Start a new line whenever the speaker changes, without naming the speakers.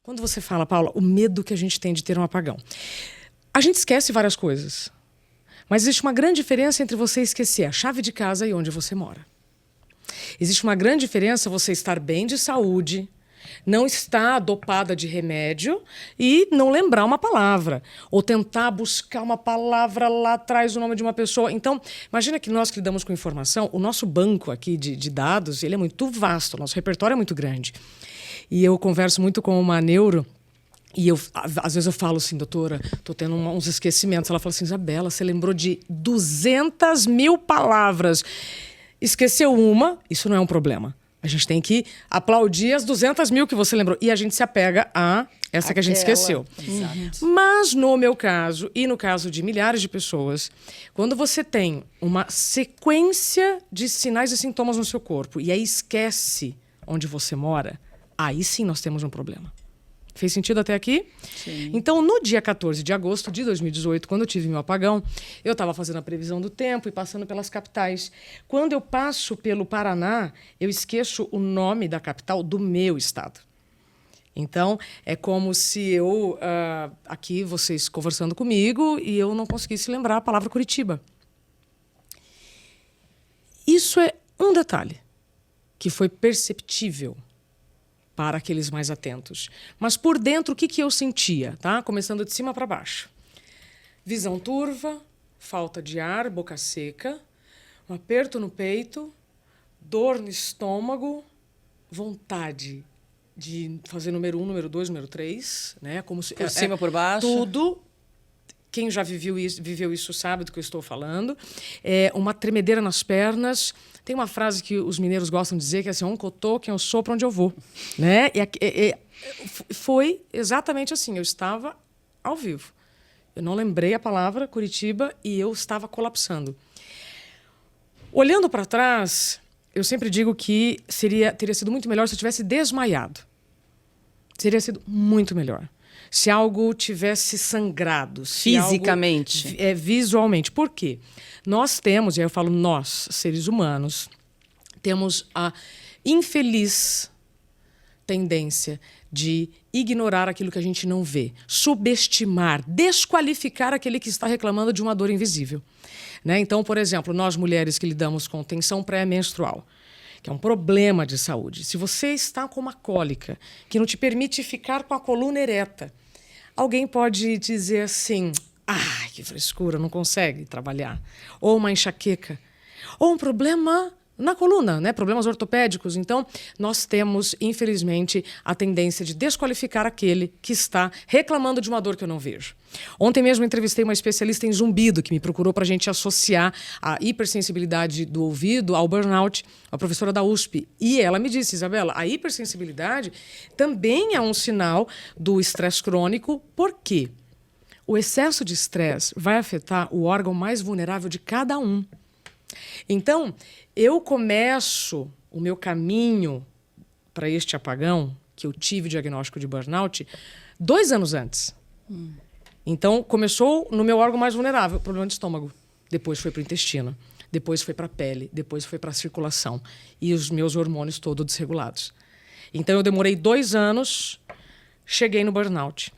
Quando você fala, Paula, o medo que a gente tem de ter um apagão. A gente esquece várias coisas. Mas existe uma grande diferença entre você esquecer a chave de casa e onde você mora. Existe uma grande diferença você estar bem de saúde, não estar dopada de remédio e não lembrar uma palavra. Ou tentar buscar uma palavra lá atrás do nome de uma pessoa. Então, imagina que nós que lidamos com informação, o nosso banco aqui de dados, ele é muito vasto, o nosso repertório é muito grande. E eu converso muito com uma neuro. E às vezes eu falo assim, doutora, tô tendo uns esquecimentos. Ela fala assim, Isabela, você lembrou de 200 mil palavras. Esqueceu uma, isso não é um problema. A gente tem que aplaudir as 200 mil que você lembrou. E a gente se apega a essa que a gente esqueceu.
Exato.
Mas no meu caso, e no caso de milhares de pessoas, quando você tem uma sequência de sinais e sintomas no seu corpo e aí esquece onde você mora, aí sim nós temos um problema. Fez sentido até aqui?
Sim.
Então, no dia 14 de agosto de 2018, quando eu tive meu apagão, eu estava fazendo a previsão do tempo e passando pelas capitais. Quando eu passo pelo Paraná, eu esqueço o nome da capital do meu estado. Então, é como se eu, aqui, vocês conversando comigo, e eu não conseguisse lembrar a palavra Curitiba. Isso é um detalhe que foi perceptível para aqueles mais atentos. Mas por dentro, o que eu sentia? Tá? Começando de cima para baixo. Visão turva, falta de ar, boca seca, um aperto no peito, dor no estômago, vontade de fazer número 1, número 2, número 3. Né? Como se,
por cima, por baixo.
Tudo. Quem já viveu isso sabe do que eu estou falando. Uma tremedeira nas pernas. Tem uma frase que os mineiros gostam de dizer, que é assim, onde eu tô, quem eu sou, para onde eu vou. Né? Foi exatamente assim, eu estava ao vivo. Eu não lembrei a palavra Curitiba e eu estava colapsando. Olhando para trás, eu sempre digo que teria sido muito melhor se eu tivesse desmaiado. Teria sido muito melhor. Se algo tivesse sangrado.
Fisicamente.
Visualmente. Por quê? Nós temos, e aí eu falo nós, seres humanos, temos a infeliz tendência de ignorar aquilo que a gente não vê, subestimar, desqualificar aquele que está reclamando de uma dor invisível. Né? Então, por exemplo, nós mulheres que lidamos com tensão pré-menstrual, que é um problema de saúde. Se você está com uma cólica que não te permite ficar com a coluna ereta, alguém pode dizer assim, que frescura, não consegue trabalhar. Ou uma enxaqueca. Ou um problema na coluna, né? Problemas ortopédicos. Então, nós temos, infelizmente, a tendência de desqualificar aquele que está reclamando de uma dor que eu não vejo. Ontem mesmo entrevistei uma especialista em zumbido que me procurou para a gente associar a hipersensibilidade do ouvido ao burnout, a professora da USP. E ela me disse, Isabela, a hipersensibilidade também é um sinal do estresse crônico. Por quê? O excesso de estresse vai afetar o órgão mais vulnerável de cada um. Então, eu começo o meu caminho para este apagão, que eu tive diagnóstico de burnout, 2 anos antes. Então, começou no meu órgão mais vulnerável, problema de estômago. Depois foi para o intestino. Depois foi para a pele. Depois foi para a circulação. E os meus hormônios todos desregulados. Então, eu demorei 2 anos, cheguei no burnout.